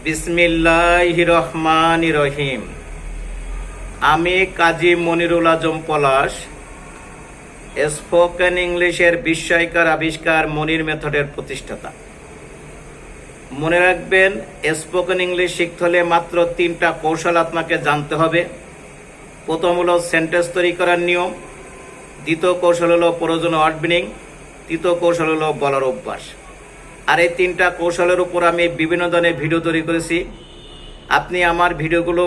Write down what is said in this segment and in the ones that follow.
বিসমিল্লাহির রহমানির রহিম। আমি কাজী মনিরুল আজম পলাশ, স্পোকেন ইংলিশের বিস্ময়কর আবিষ্কার মনির মেথডের প্রতিষ্ঠাতা। মনে রাখবেন, স্পোকেন ইংলিশ শিখতে হলে মাত্র 3টা কৌশল আপনাকে জানতে হবে। প্রথম হলো সেন্টেন্স তৈরি করার নিয়ম, দ্বিতীয় কৌশল হলো প্রয়োজনীয় ওয়ার্ড মিনিং, তৃতীয় কৌশল হলো বলার অভ্যাস। আর এই 3টা কৌশলের উপর আমি বিভিন্ন ধরনের ভিডিও তৈরি করেছি। আপনি আমার ভিডিওগুলো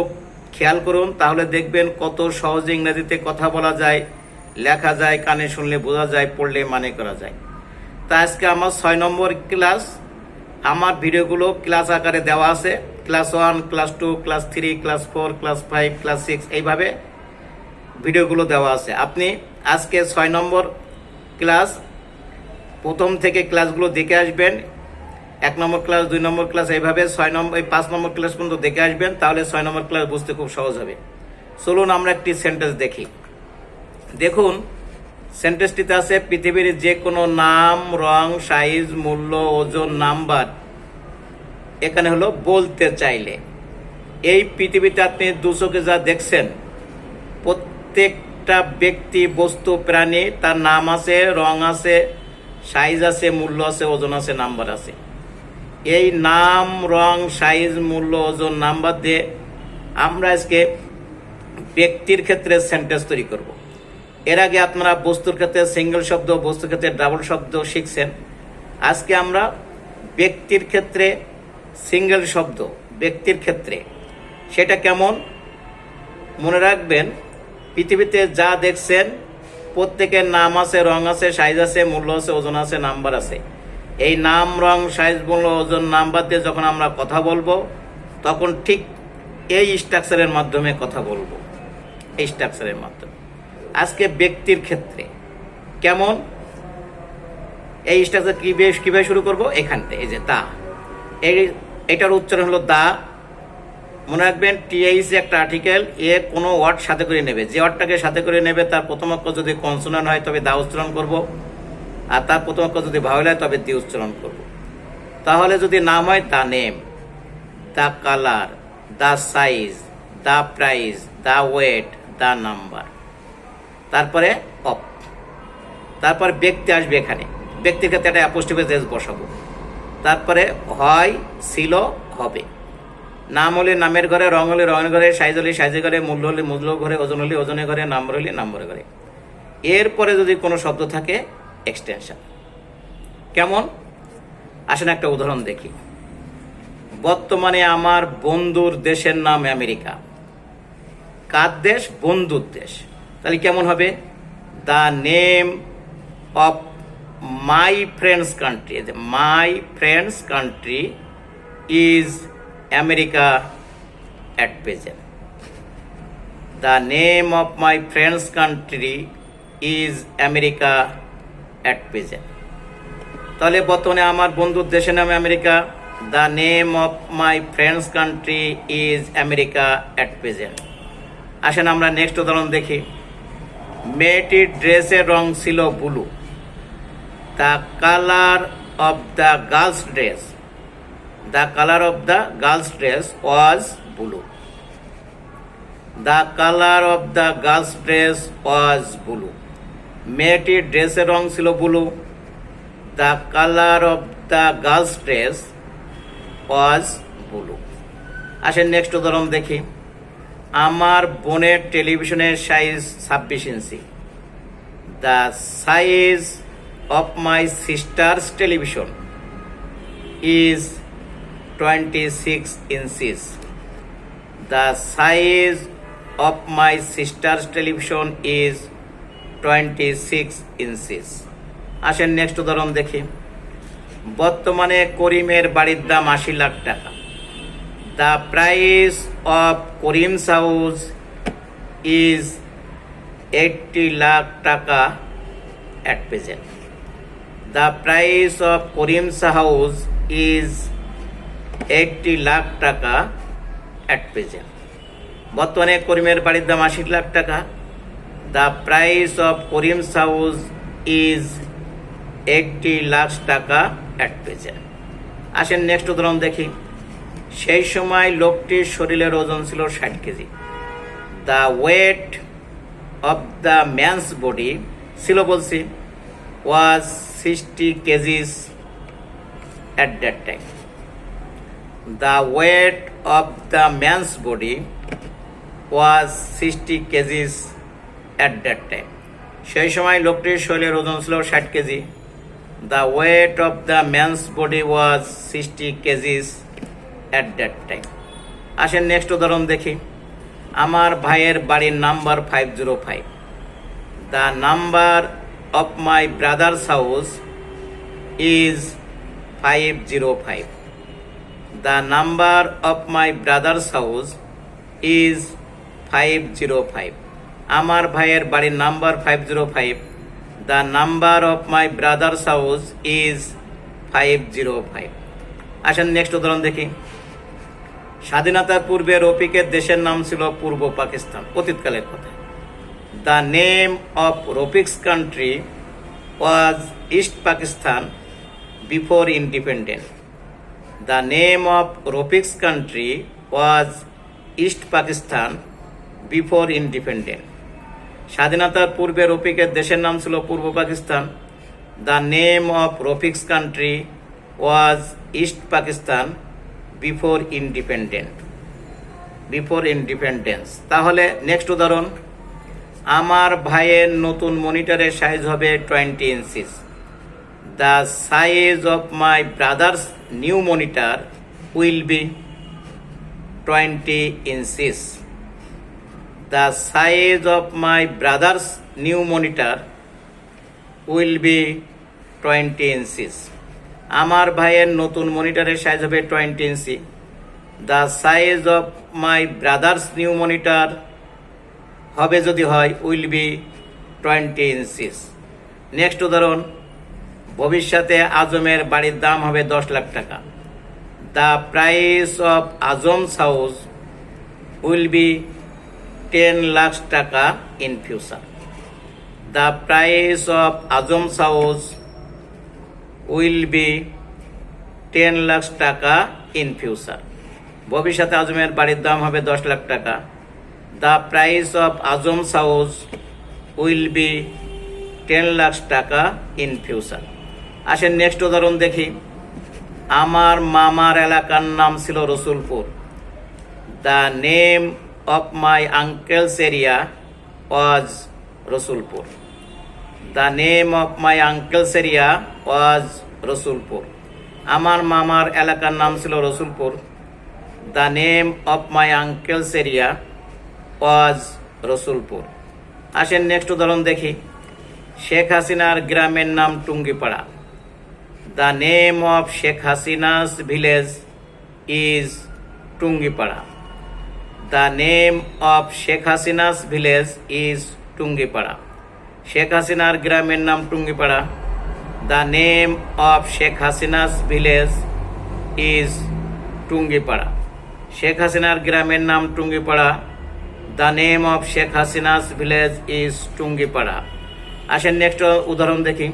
খেয়াল করুন, তাহলে দেখবেন কত সহজে ইংরেজিতে কথা বলা যায়, লেখা যায়, কানে শুনলে বোঝা যায়, পড়লে মানে করা যায়। তা আজকে আমার 6 নম্বর ক্লাস। আমার ভিডিওগুলো ক্লাস আকারে দেওয়া আছে। Class 1, class 2, class 3, class 4, class 5, class 6 এইভাবে ভিডিওগুলো দেওয়া আছে। আপনি আজকে 6 নম্বর ক্লাস প্রথম থেকে ক্লাসগুলো দেখে আসবেন। 1 নম্বর ক্লাস, 2 নম্বর ক্লাস, এইভাবে 5 নম্বর ক্লাস পর্যন্ত দেখে আসবেন, তাহলে 6 নম্বর ক্লাস বুঝতে খুব সহজ হবে। চলুন আমরা একটি সেন্টেন্স দেখি। দেখুন, সেন্টেন্সটিতে আছে পৃথিবীর যে কোনো নাম, রং, সাইজ, মূল্য, ওজন, নাম্বার এখানে হলো বলতে চাইলে। এই পৃথিবীতে আপনি 2 চোখে যা দেখছেন, প্রত্যেকটা ব্যক্তি, বস্তু, প্রাণী, তার নাম আছে, রং আছে, সাইজ আছে, মূল্য আছে, ওজন আছে, নাম্বার আছে। এই নাম, রং, সাইজ, মূল্য, ওজন, নাম্বার দিয়ে আমরা আজকে ব্যক্তির ক্ষেত্রে সেন্টেন্স তৈরি করব। এর আগে আপনারা বস্তুর ক্ষেত্রে সিঙ্গেল শব্দ, বস্তুর ক্ষেত্রে ডাবল শব্দ শিখছেন। আজকে আমরা ব্যক্তির ক্ষেত্রে সিঙ্গেল শব্দ, ব্যক্তির ক্ষেত্রে সেটা কেমন মনে রাখবেন। পৃথিবীতে যা দেখছেন প্রত্যেকের নাম আছে, রং আছে, সাইজ আছে, মূল্য আছে, ওজন আছে, নাম্বার আছে। এই নাম, রং, সাইজ, মূল্য, ওজন, নাম্বার দিয়ে যখন আমরা কথা বলবো, তখন ঠিক এই স্ট্রাকচারের মাধ্যমে কথা বলবো। এই স্ট্রাকচারের মাধ্যমে আজকে ব্যক্তির ক্ষেত্রে কেমন, এই স্ট্রাকচার কিভাবে শুরু করব, এখান থেকে। এই যে দা, এটার উচ্চারণ হলো দা। মনে রাখবেন, টিএইচ একটা আর্টিকেল, এ কোনো ওয়ার্ড সাথে করে নেবে। যে ওয়ার্ডটাকে সাথে করে নেবে তার প্রথম অক্ষর যদি কনসোনেন্ট হয় তবে দা উচ্চারণ করব, আর তার প্রথম অক্ষর যদি ভাওয়েল হয় তবে দি উচ্চারণ করব। তাহলে যদি নাম হয় the name, the colour, the size, the price, the weight, the number, তারপরে অফ। তারপর ব্যক্তি আসবে এখানে। ব্যক্তির ক্ষেত্রে একটা অ্যাপোস্ট্রোফি এস বসাবো। তারপরে হয়, ছিল, হবে। নাম হলে নামের ঘরে, রং হলে রঙের ঘরে, সাইজ হলে সাইজের ঘরে, মূল্য হলে মূল্য ঘরে, ওজন হলে ওজনের ঘরে, নাম্বার হলে নাম্বারের ঘরে। এরপরে যদি কোনো শব্দ থাকে এক্সটেনশন। কেমন, আসেন একটা উদাহরণ দেখি। বর্তমানে আমার বন্ধুর দেশের নাম আমেরিকা। কার দেশ? বন্ধুর দেশ। তাহলে কেমন হবে? The name of my friends country, my friends country is America at present. The name of my friend's country is America at present. তাহলে বর্তমানে আমার বন্ধুর দেশের নাম America. The name of my friend's country is America at present. আসেন আমরা next উদাহরণ দেখি। মেয়েটির ড্রেসের রং ছিল blue. The color of the girl's dress, the color of the girl's dress was blue. The color of the girl's dress was blue. মেয়েটির ড্রেসের রং ছিল blue. The color of the girl's dress was blue. আসেন next উদাহরণ দেখি। আমার বোনের টেলিভিশনের size 26 inch. The size of my sister's television is 26 inches. The size of my sister's television is 26 inches. আসেন নেক্সট উদাহরণ দেখি। বর্তমানে করিমের বাড়ির দাম 80 লাখ টাকা। The price of Karim's house is 80 lakh টাকা at present. The price of Karim's house is 80 lakh টাকা at present. বর্তমানে করিমের বাড়ির দাম 80 লাখ টাকা। The price of Karim's house is 80 lakh টাকা at present. আসেন নেক্সট উদাহরণ দেখি। সেই সময় লোকটির শরীরের ওজন ছিল 60 KG. The weight of the man's body ছিল বলছি ওয়াজ 60 KGs at that time. The weight of the man's body was 60 KGs at that time. সেই সময় লোকটির শরীরের ওজন ছিল 60 KG. The weight of the man's body was 60 KGs at that time. আসেন next উদাহরণ দেখি। আমার ভাইয়ের বাড়ির number 505। The number of my brothers house is 505। The number of my brothers house is 505। আমার ভাইয়ের বাড়ির number 505। The number of my brothers house is 505। আসেন নেক্সট উদাহরণ দেখি। স্বাধীনতার পূর্বে রফিকের দেশের নাম ছিল পূর্ব পাকিস্তান, অতীতকালের কথা। The name of Rafiq's country was East Pakistan before independent. The name of Rafiq's country was East Pakistan before independent. স্বাধীনতার পূর্বে রফিকের দেশের নাম ছিল পূর্ব Pakistan. The name of Rafiq's country was East Pakistan before independence. তাহলে নেক্সট উদাহরণ। আমার ভাইয়ের নতুন মনিটরের সাইজ হবে 20 inches. The size of my brother's new monitor will be 20 inches. The size of my brother's new monitor will be 20 inches. আমার ভাইয়ের নতুন মনিটরের সাইজ হবে 20 inch. The size of my brother's new monitor হবে যদি হয় will be 20 inches. Next উদাহরণ। ভবিষ্যতে আজমের বাড়ির দাম হবে 10 lakh taka. The price of Azam's house will be 10 lakh taka in future. The price of Azam's house will be 10 lakh taka in future. ভবিষ্যতে আজমের বাড়ির দাম হবে 10 lakh taka. The price of Azam's house will be 10 lakh taka in future. আসেন নেক্সট উদাহরণ দেখি। আমার মামার এলাকার নাম ছিল Rasulpur. The name of my uncle's area was Rasulpur. The name of my uncle's area was Rasulpur. আমার মামার এলাকার নাম ছিল Rasulpur. The name of my uncle's area was Rasulpur. আসেন নেক্সট উদাহরণ দেখি। শেখ হাসিনার গ্রামের নাম Tungipara. The name of Sheikh Hasina's village is Tungipara. The name of Sheikh Hasina's village is Tungipara. Sheikh হাসিনার গ্রামের নাম Tungipara. The name of Sheikh Hasina's village is Tungipara. Sheikh হাসিনার গ্রামের নাম Tungipara. The name of Sheikh Hasina's village is Tungipara. আসেন নেক্সট উদাহরণ দেখি।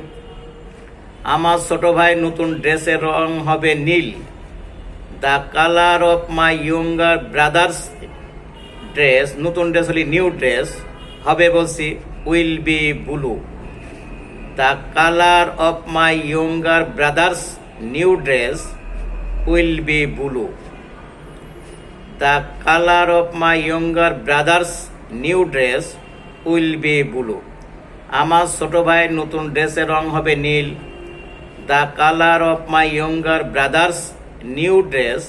আমার ছোট ভাই নতুন ড্রেসের রং হবে নীল। The colour of my younger brother's dress, নতুন ড্রেস হলে নিউ ড্রেস হবে বলছি will be blue. The colour of my younger brother's new dress will be blue. The colour of my younger brother's new dress will be blue. আমার ছোট ভাইয়ের নতুন ড্রেসের রং হবে নীল। The colour of my younger brother's new dress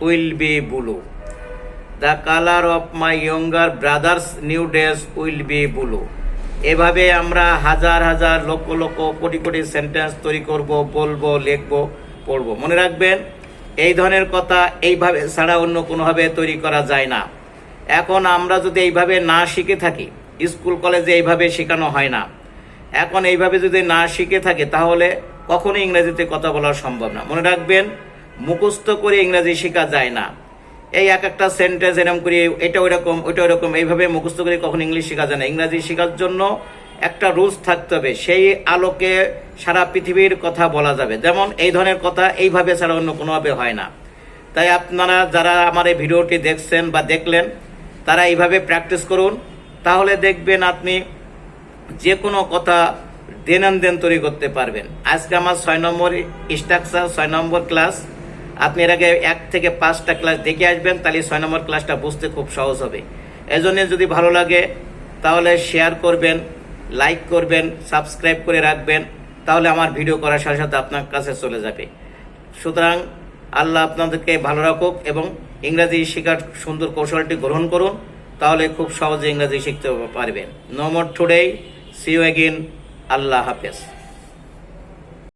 will be blue. The colour of my younger brother's new dress will be blue. এভাবে আমরা হাজার হাজার লক্ষ লক্ষ কোটি কোটি সেন্টেন্স তৈরি করব, বলবো, লিখবো, পড়বো। মনে রাখবেন, এই ধরনের কথা এইভাবে ছাড়া অন্য কোনোভাবে তৈরি করা যায় না। এখন আমরা যদি এইভাবে না শিখে থাকি, স্কুল কলেজে এইভাবে শেখানো হয় না, এখন এইভাবে যদি না শিখে থাকে তাহলে কখনোই ইংরেজিতে কথা বলা সম্ভব না। মনে রাখবেন, মুখস্থ করে ইংরেজি শেখা যায় না। এই এক একটা সেন্টেন্স এরকম করে এটা ওইরকম ওইটা ওইরকম এইভাবে মুখস্থ করে কখনো ইংলিশ শেখা যায় না। ইংরেজি শেখার জন্য একটা রুলস থাকতে হবে, সেই আলোকে সারা পৃথিবীর কথা বলা যাবে। যেমন এই ধরনের কথা এইভাবে ছাড়া অন্য কোনোভাবে হয় না। তাই আপনারা যারা আমার এই ভিডিওটি দেখছেন বা দেখলেন, তারা এইভাবে প্র্যাকটিস করুন, তাহলে দেখবেন আপনি যে কোনো কথা দেন তৈরি করতে পারবেন। আজকে আমার 6 নম্বর স্ট্রাকচার, 6 নম্বর ক্লাস। আপনি এর আগে 1 থেকে 5টা ক্লাস দেখে আসবেন, তাহলে 6 নম্বর ক্লাসটা বুঝতে খুব সহজ হবে। এজন্য যদি ভালো লাগে তাহলে শেয়ার করবেন, লাইক করবেন, সাবস্ক্রাইব করে রাখবেন, তাহলে আমার ভিডিও করার সাথে সাথে আপনার কাছে চলে যাবে। সুতরাং আল্লাহ আপনাদেরকে ভালো রাখুক এবং ইংরাজি শেখার সুন্দর কৌশলটি গ্রহণ করুন, তাহলে খুব সহজে ইংরাজি শিখতে পারবেন। No more today, see you again, আল্লাহ হাফেজ।